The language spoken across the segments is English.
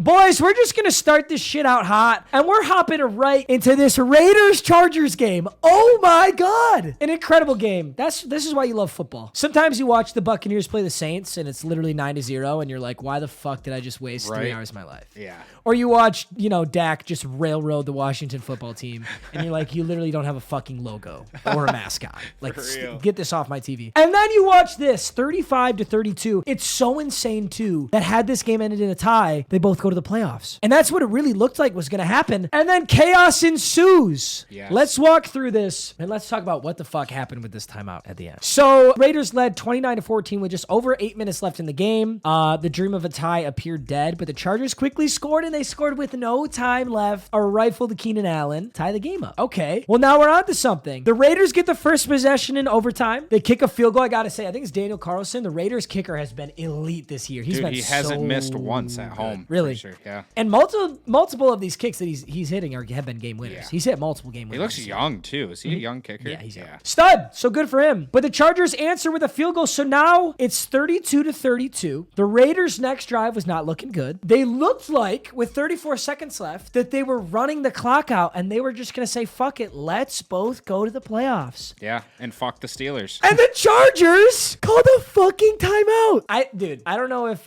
Boys, we're just going to start this shit out hot, and we're hopping right into this Raiders-Chargers game. Oh my God. An incredible game. This is why you love football. Sometimes you watch the Buccaneers play the Saints, and it's literally 9-0, and you're like, why the fuck did I just waste 3 hours of my life? Yeah. Or you watch, Dak just railroad the Washington football team, and you're like, you literally don't have a fucking logo or a mascot. Like, get this off my TV. And then you watch this, 35-32. It's so insane, too, that had this game ended in a tie, they both go to the playoffs. And that's what it really looked like was going to happen. And then chaos ensues. Yes. Let's walk through this, and let's talk about what the fuck happened with this timeout at the end. So, Raiders led 29-14 with just over 8 minutes left in the game. The dream of a tie appeared dead, but the Chargers quickly scored, and they scored with no time left. A rifle to Keenan Allen, tie the game up. Okay, well now we're on to something. The Raiders get the first possession in overtime. They kick a field goal. I gotta say, I think it's Daniel Carlson. The Raiders kicker has been elite this year. He hasn't missed once at home. Really? Sure, yeah. And multiple of these kicks that he's hitting have been game winners. Yeah. He's hit multiple game winners. He looks young too. Is he a young kicker? Yeah, he's young. Stud. So good for him. But the Chargers answer with a field goal. So now it's 32-32. The Raiders' next drive was not looking good. They looked like, with 34 seconds left, that they were running the clock out, and they were just going to say, fuck it, let's both go to the playoffs. Yeah, and fuck the Steelers. And the Chargers called a fucking timeout. I don't know if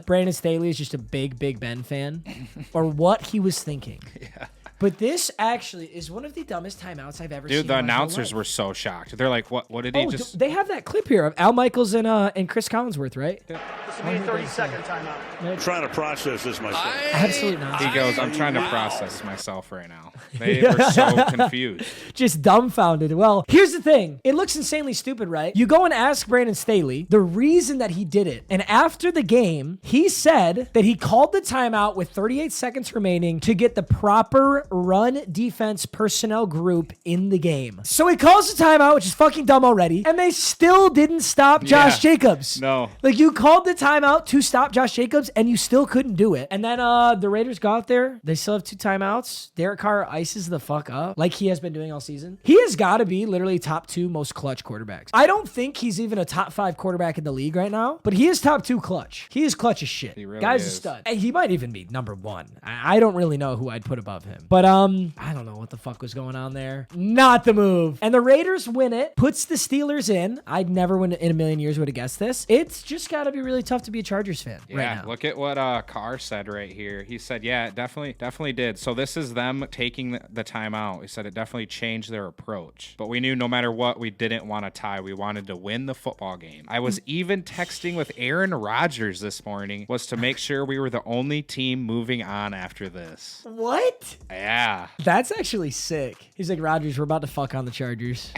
Brandon Staley is just a big Ben fan or what he was thinking. Yeah. But this actually is one of the dumbest timeouts I've ever seen. Dude, the announcers were so shocked. They're like, what did he just... They have that clip here of Al Michaels and Chris Collinsworth, right? This will be a 30-second timeout. I'm trying to process this myself. Absolutely not. He goes, I'm trying to process myself right now. They were so confused. Just dumbfounded. Well, here's the thing. It looks insanely stupid, right? You go and ask Brandon Staley the reason that he did it. And after the game, he said that he called the timeout with 38 seconds remaining to get the proper run defense personnel group in the game. So he calls the timeout, which is fucking dumb already, and they still didn't stop Josh Jacobs. No. Like, you called the timeout to stop Josh Jacobs, and you still couldn't do it. And then the Raiders go out there. They still have 2 timeouts. Derek Carr ices the fuck up, like he has been doing all season. He has got to be literally top 2 most clutch quarterbacks. I don't think he's even a top 5 quarterback in the league right now, but he is top 2 clutch. He is clutch as shit. He really Guy's is. a stud. He might even be number 1. I don't really know who I'd put above him. But I don't know what the fuck was going on there. Not the move. And the Raiders win it, puts the Steelers in. I'd never in a million years would have guessed this. It's just got to be really tough to be a Chargers fan right now. Look at what Carr said right here. He said, yeah, it definitely did. So this is them taking the timeout. He said it definitely changed their approach. But we knew no matter what, we didn't want to tie. We wanted to win the football game. I was even texting with Aaron Rodgers this morning was to make sure we were the only team moving on after this. What? Yeah. That's actually sick. He's like, Rodgers, we're about to fuck on the Chargers.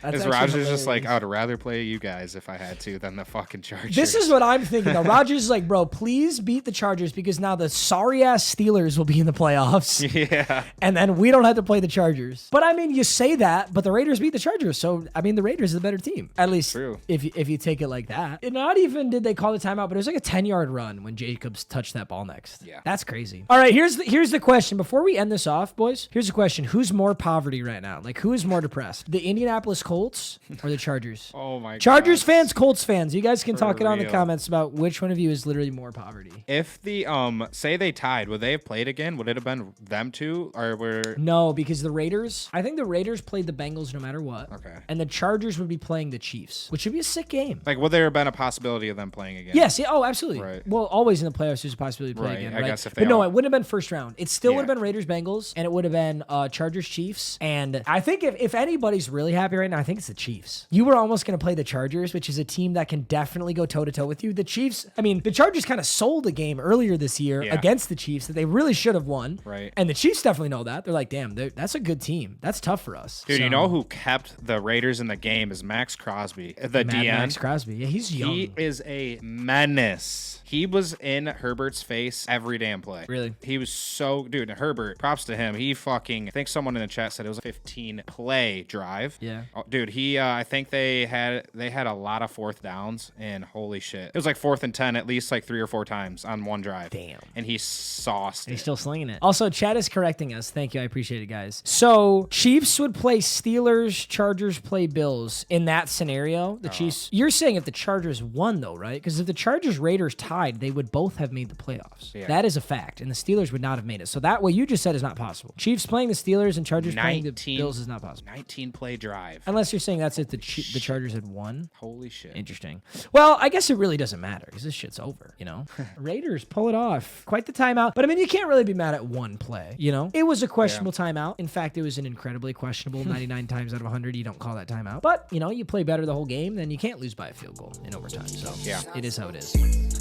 Is Rodgers just like, I would rather play you guys if I had to than the fucking Chargers? This is what I'm thinking, though. Rodgers is like, bro, please beat the Chargers because now the sorry-ass Steelers will be in the playoffs. Yeah. And then we don't have to play the Chargers. But, I mean, you say that, but the Raiders beat the Chargers. So, I mean, the Raiders are the better team. At least if you take it like that. And not even did they call the timeout, but it was like a 10-yard run when Jacobs touched that ball next. Yeah. That's crazy. All right, here's the question. Before we end this off, boys, here's the question. Who's more poverty right now? Like, who is more depressed? The Indianapolis Colts or the Chargers? Oh, my God. Chargers fans, Colts fans. You guys can talk it out in the real. comments about which one of you is literally more poverty. If the, say they tied, would they have played again? Would it have been them two? Or were... No, because I think the Raiders played the Bengals no matter what. Okay. And the Chargers would be playing the Chiefs, which would be a sick game. Like, would there have been a possibility of them playing again? Yes. Yeah, oh, absolutely. Right. Well, always in the playoffs, there's a possibility of playing again, right? I guess if they But no, it wouldn't have been first round. It still would have been Raiders Bengals, and it would have been Chargers Chiefs. And I think if anybody's really happy right now, I think it's the Chiefs. You were almost going to play the Chargers, which is a team that can definitely go toe-to-toe with you. The Chiefs, I mean, the Chargers kind of sold a game earlier this year against the Chiefs that they really should have won. Right. And the Chiefs definitely know that. They're like, damn, that's a good team. That's tough for us. Dude, you know who kept the Raiders in the game is Max Crosby, the DN. Max Crosby. Yeah, he's young. He is a menace. He was in Herbert's face every damn play. Really? He was so... Dude, Herbert, props to him. He fucking... I think someone in the chat said it was a 15-play drive. Yeah. Oh, dude, I think they had a lot of fourth downs, and holy shit, it was like 4th and 10 at least like 3 or 4 times on one drive. Damn. And he sauced He's it. still slinging it. Also, Chad is correcting us. Thank you. I appreciate it, guys. So, Chiefs would play Steelers, Chargers play Bills. In that scenario, the Chiefs... You're saying if the Chargers won, though, right? Because if the Chargers-Raiders tied, they would both have made the playoffs. Yeah. That is a fact. And the Steelers would not have made it. So, that what you just said is not possible. Chiefs playing the Steelers and Chargers playing the Bills is not possible. 19-play drive. Unless you're saying that's if the Chargers had won. Holy shit. Interesting. Well, I guess it really doesn't matter because this shit's over, you know? Raiders pull it off. Quite the timeout. But I mean, you can't really be mad at one play, you know? It was a questionable timeout. In fact, it was an incredibly questionable 99 times out of 100. You don't call that timeout. But, you know, you play better the whole game, then you can't lose by a field goal in overtime. So, yeah, it is how it is.